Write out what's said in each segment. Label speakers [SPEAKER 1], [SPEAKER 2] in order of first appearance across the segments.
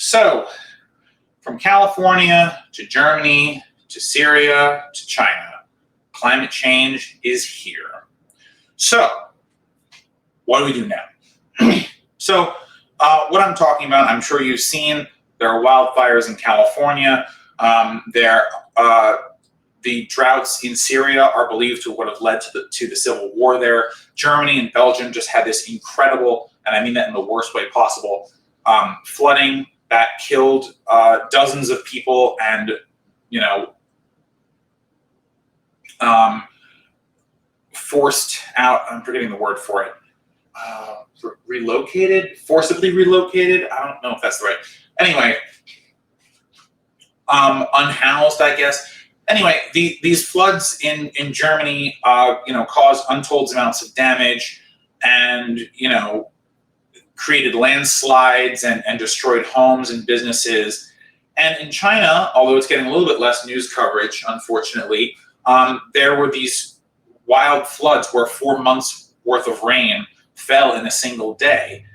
[SPEAKER 1] So, from California to Germany to Syria to China, climate change is here. So, what do we do now? What I'm talking about, I'm sure you've seen, there are wildfires in California. The droughts in Syria are believed to have led to the civil war there. Germany and Belgium just had this incredible, and I mean that in the worst way possible, flooding that killed dozens of people and, forced out, I'm forgetting the word for it, forcibly relocated. I don't know if that's the right. Anyway, unhoused, I guess. Anyway, these floods in Germany, caused untold amounts of damage, and created landslides and destroyed homes and businesses. And in China, although it's getting a little bit less news coverage, unfortunately, there were these wild floods where 4 months worth of rain fell in a single day,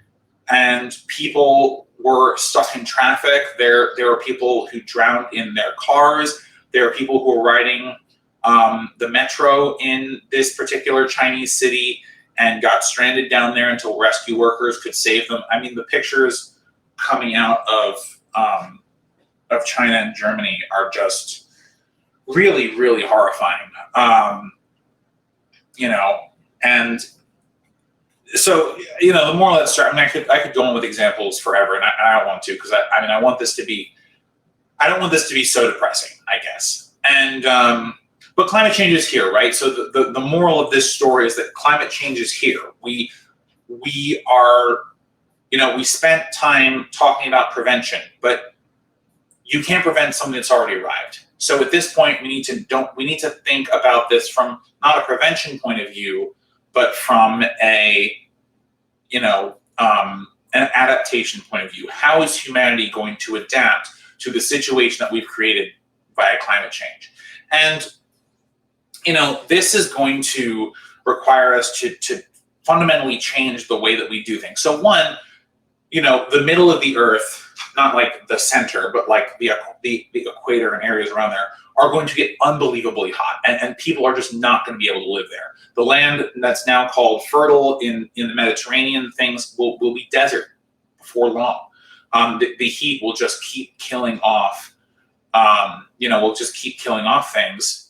[SPEAKER 1] and people were stuck in traffic. There were people who drowned in their cars. There are people who are riding the metro in this particular Chinese city and got stranded down there until rescue workers could save them. I mean, the pictures coming out of China and Germany are just really, really horrifying. And so, the moral of that story, I mean, I could go on with examples forever, and I don't want to, because I want this to be, I don't want this to be so depressing, I guess. And but climate change is here, right? So the moral of this story is that climate change is here. We are, we spent time talking about prevention, but you can't prevent something that's already arrived. So at this point, we need to think about this from not a prevention point of view, but from an adaptation point of view. How is humanity going to adapt to the situation that we've created via climate change? And, this is going to require us to fundamentally change the way that we do things. So one, the middle of the earth, not like the center, but like the equator and areas around there, are going to get unbelievably hot, and people are just not going to be able to live there. The land that's now called fertile in the Mediterranean, things will be desert before long. The heat will just keep killing off, things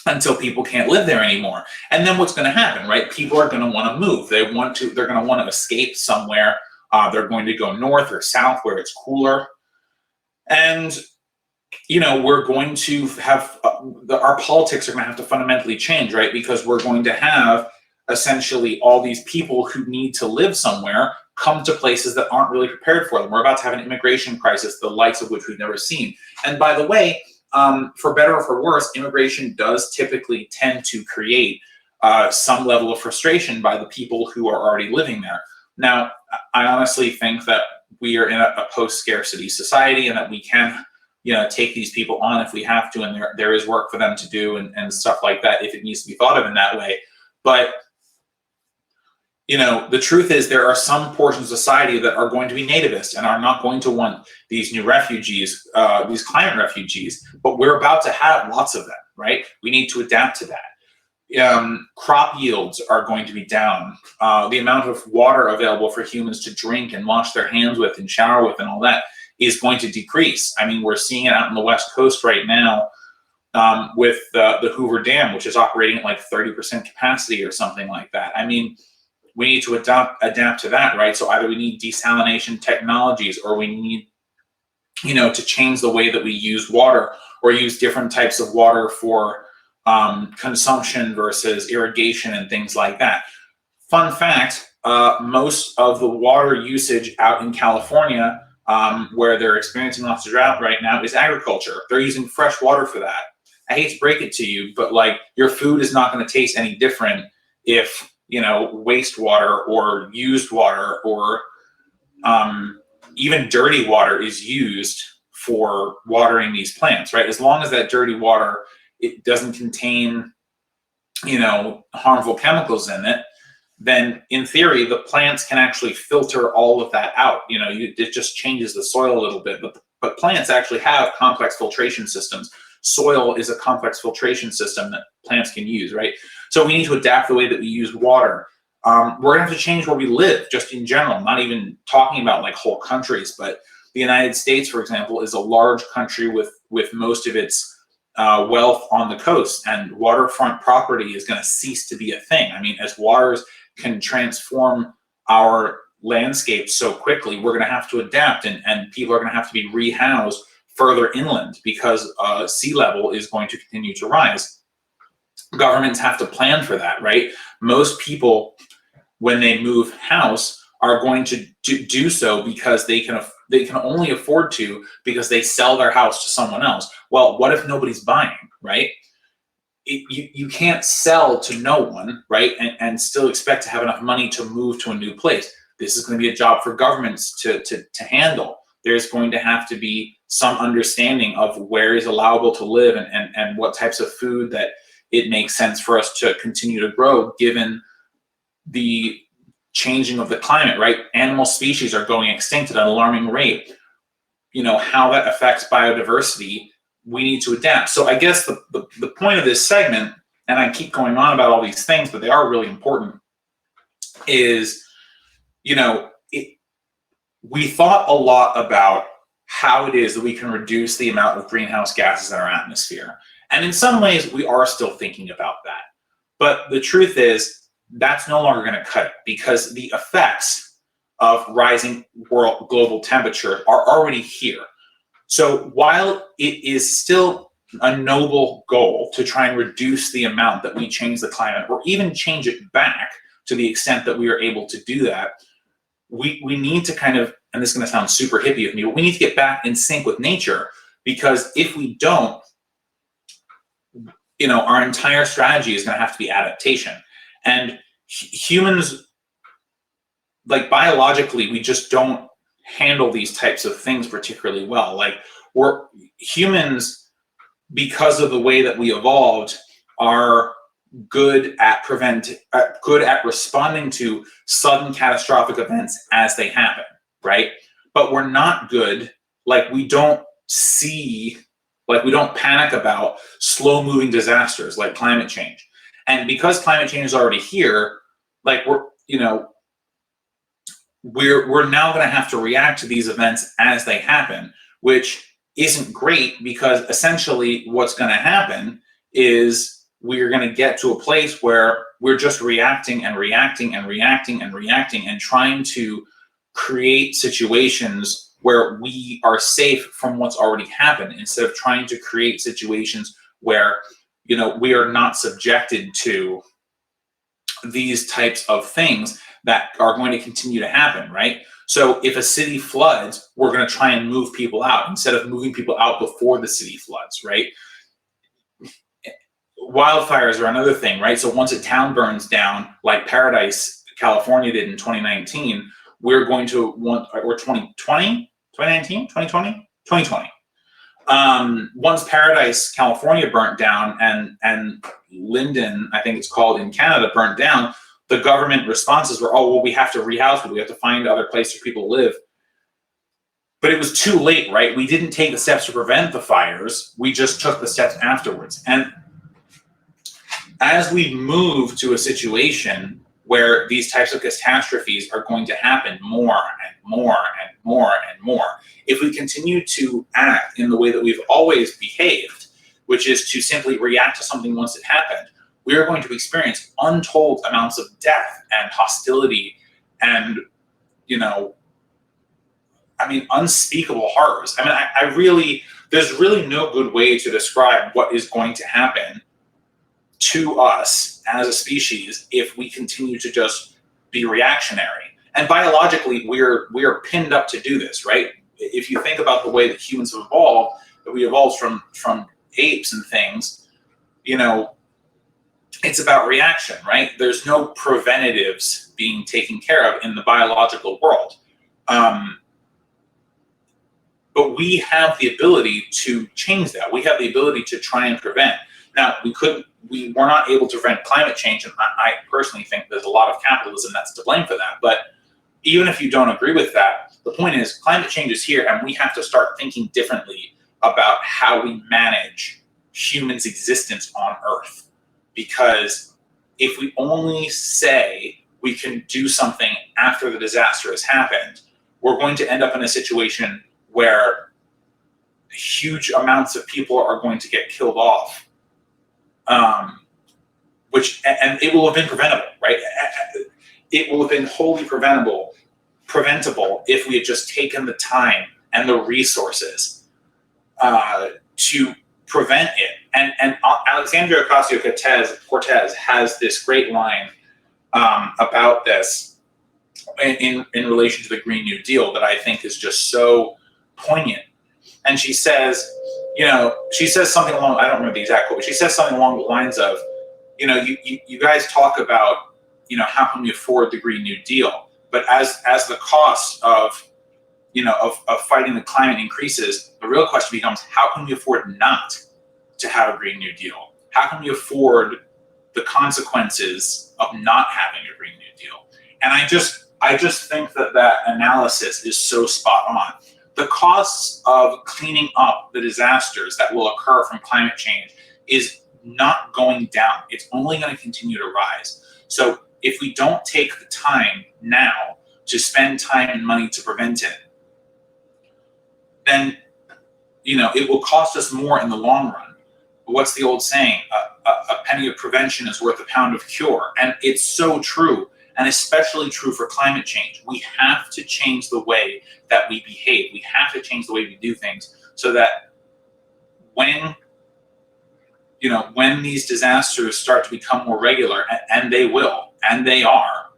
[SPEAKER 1] until people can't live there anymore. And then what's going to happen, right? People are going to want to move. They're going to want to escape somewhere. They're going to go north or south where it's cooler. And, we're going to have, our politics are going to have to fundamentally change, right? Because we're going to have essentially all these people who need to live somewhere come to places that aren't really prepared for them. We're about to have an immigration crisis, the likes of which we've never seen. And by the way, for better or for worse, immigration does typically tend to create some level of frustration by the people who are already living there. Now, I honestly think that we are in a post-scarcity society, and that we can, take these people on if we have to, and there is work for them to do and stuff like that if it needs to be thought of in that way. But the truth is, there are some portions of society that are going to be nativist and are not going to want these new refugees, these climate refugees, but we're about to have lots of them, right? We need to adapt to that. Crop yields are going to be down. The amount of water available for humans to drink and wash their hands with and shower with and all that is going to decrease. I mean, we're seeing it out on the West Coast right now with the Hoover Dam, which is operating at like 30% capacity or something like that. I mean, we need to adapt to that, right? So either we need desalination technologies, or we need, to change the way that we use water, or use different types of water for consumption versus irrigation and things like that. Fun fact, most of the water usage out in California, where they're experiencing lots of drought right now, is agriculture. They're using fresh water for that. I hate to break it to you, but like, your food is not going to taste any different if wastewater or used water or even dirty water is used for watering these plants, right? As long as that dirty water, it doesn't contain, harmful chemicals in it, then in theory, the plants can actually filter all of that out. It just changes the soil a little bit, but plants actually have complex filtration systems. Soil is a complex filtration system that plants can use, right? So we need to adapt the way that we use water. We're gonna have to change where we live, just in general, not even talking about like whole countries, but the United States, for example, is a large country with most of its wealth on the coast, and waterfront property is going to cease to be a thing. I mean, as waters can transform our landscape so quickly, we're going to have to adapt, and people are going to have to be rehoused further inland because sea level is going to continue to rise. Governments have to plan for that, right? Most people, when they move house, are going to do so because they can only afford to, because they sell their house to someone else. Well, what if nobody's buying, right? You can't sell to no one, right? And still expect to have enough money to move to a new place. This is going to be a job for governments to handle. There's going to have to be some understanding of where is allowable to live and what types of food that it makes sense for us to continue to grow given the changing of the climate, right? Animal species are going extinct at an alarming rate. How that affects biodiversity, we need to adapt. So I guess the point of this segment, and I keep going on about all these things, but they are really important, is, we thought a lot about how it is that we can reduce the amount of greenhouse gases in our atmosphere. And in some ways, we are still thinking about that. But the truth is, that's no longer going to cut it, because the effects of rising global temperature are already here. So while it is still a noble goal to try and reduce the amount that we change the climate, or even change it back to the extent that we are able to do that, we need to kind of, and this is going to sound super hippie of me, but we need to get back in sync with nature, because if we don't, our entire strategy is going to have to be adaptation. And humans, like biologically, we just don't handle these types of things particularly well. Like humans, because of the way that we evolved, are good at responding to sudden catastrophic events as they happen, right? But we're not good, we don't panic about slow moving disasters like climate change. And because climate change is already here, we're now going to have to react to these events as they happen, which isn't great, because essentially what's going to happen is we're going to get to a place where we're just reacting and reacting and reacting and reacting and trying to create situations where we are safe from what's already happened, instead of trying to create situations where we are not subjected to these types of things that are going to continue to happen, right? So if a city floods, we're going to try and move people out instead of moving people out before the city floods, right? Wildfires are another thing, right? So once a town burns down, like Paradise, California did in 2019, we're going to want, or 2020, 2019, 2020, 2020. Once Paradise, California burnt down, and Linden, I think it's called, in Canada, burnt down, the government responses were, oh, well, we have to rehouse people. We have to find other places for people to live. But it was too late, right? We didn't take the steps to prevent the fires. We just took the steps afterwards. And as we move to a situation where these types of catastrophes are going to happen more and more and more and more, if we continue to act in the way that we've always behaved, which is to simply react to something once it happened, we are going to experience untold amounts of death and hostility and, unspeakable horrors. There's really no good way to describe what is going to happen to us as a species if we continue to just be reactionary. And biologically, we're pinned up to do this, right? If you think about the way that humans have evolved, that we evolved from apes and things, it's about reaction, right? There's no preventatives being taken care of in the biological world. But we have the ability to change that. We have the ability to try and prevent. Now, we were not able to prevent climate change, and I personally think there's a lot of capitalism that's to blame for that. But even if you don't agree with that, the point is climate change is here, and we have to start thinking differently about how we manage humans' existence on Earth. Because if we only say we can do something after the disaster has happened, we're going to end up in a situation where huge amounts of people are going to get killed off, and it will have been preventable, right? It will have been wholly preventable if we had just taken the time and the resources to prevent it. And Alexandria Ocasio-Cortez has this great line about this in relation to the Green New Deal that I think is just so poignant. And she says, she says something along, I don't remember the exact quote, but she says something along the lines of, you guys talk about, how can we afford the Green New Deal? But as the cost of fighting the climate increases, the real question becomes, how can we afford not to have a Green New Deal? How can we afford the consequences of not having a Green New Deal? And I just think that analysis is so spot on. The costs of cleaning up the disasters that will occur from climate change is not going down. It's only going to continue to rise. So if we don't take the time now to spend time and money to prevent it, then it will cost us more in the long run. But what's the old saying? A penny of prevention is worth a pound of cure. And it's so true, and especially true for climate change. We have to change the way that we behave. We have to change the way we do things so that when these disasters start to become more regular, and they will, and they are,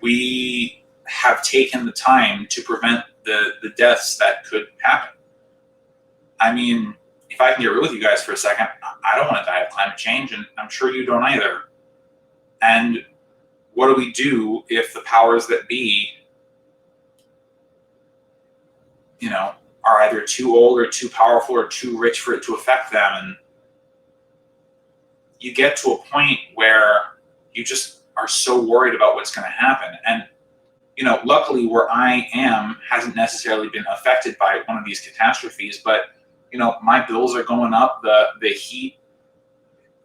[SPEAKER 1] we have taken the time to prevent the deaths that could happen. I mean, if I can get real with you guys for a second, I don't want to die of climate change, and I'm sure you don't either. And what do we do if the powers that be, are either too old or too powerful or too rich for it to affect them? And you get to a point where you just are so worried about what's going to happen. And luckily where I am hasn't necessarily been affected by one of these catastrophes, but my bills are going up, the heat,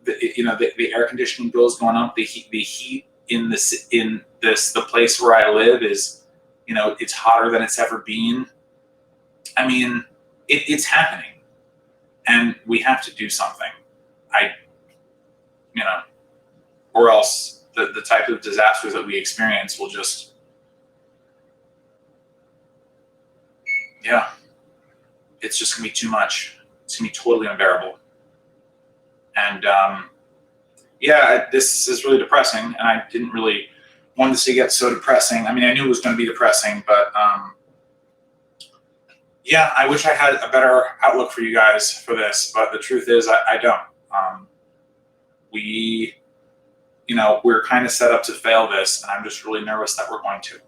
[SPEAKER 1] the air conditioning bills going up, the heat in the place where I live is, it's hotter than it's ever been. I mean, it's happening, and we have to do something. Or else the type of disasters that we experience will just, it's just gonna be too much. It's gonna be totally unbearable. And this is really depressing, and I didn't really want this to get so depressing. I mean, I knew it was going to be depressing, but I wish I had a better outlook for you guys for this, but the truth is I don't. We're kind of set up to fail this, and I'm just really nervous that we're going to.